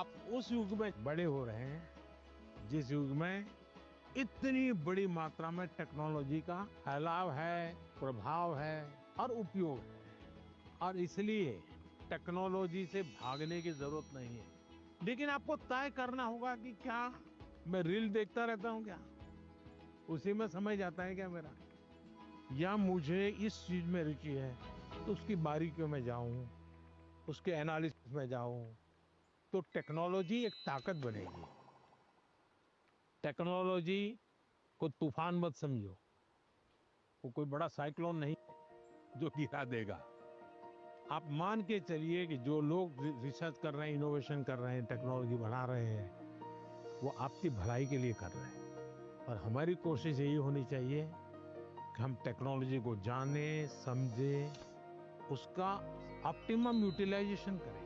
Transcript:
आप उस युग में बड़े हो रहे हैं जिस युग में इतनी बड़ी मात्रा में टेक्नोलॉजी का फैलाव है, प्रभाव है और उपयोग है। और इसलिए टेक्नोलॉजी से भागने की जरूरत नहीं है। लेकिन आपको तय करना होगा कि क्या मैं रील देखता रहता हूं क्या, उसी में समय जाता है क्या मेरा, या मुझे इस चीज में रुचि है तो उसकी बारीकियों में जाऊं, उसके एनालिसिस में जाऊं, तो टेक्नोलॉजी एक ताकत बनेगी। टेक्नोलॉजी को तूफान मत समझो, वो कोई बड़ा साइक्लोन नहीं है जो गिरा देगा। आप मान के चलिए कि जो लोग रिसर्च कर रहे हैं, इनोवेशन कर रहे हैं, टेक्नोलॉजी बढ़ा रहे हैं, वो आपकी भलाई के लिए कर रहे हैं। और हमारी कोशिश यही होनी चाहिए कि हम टेक्नोलॉजी को जाने, समझे, उसका ऑप्टिमम यूटिलाइजेशन करें।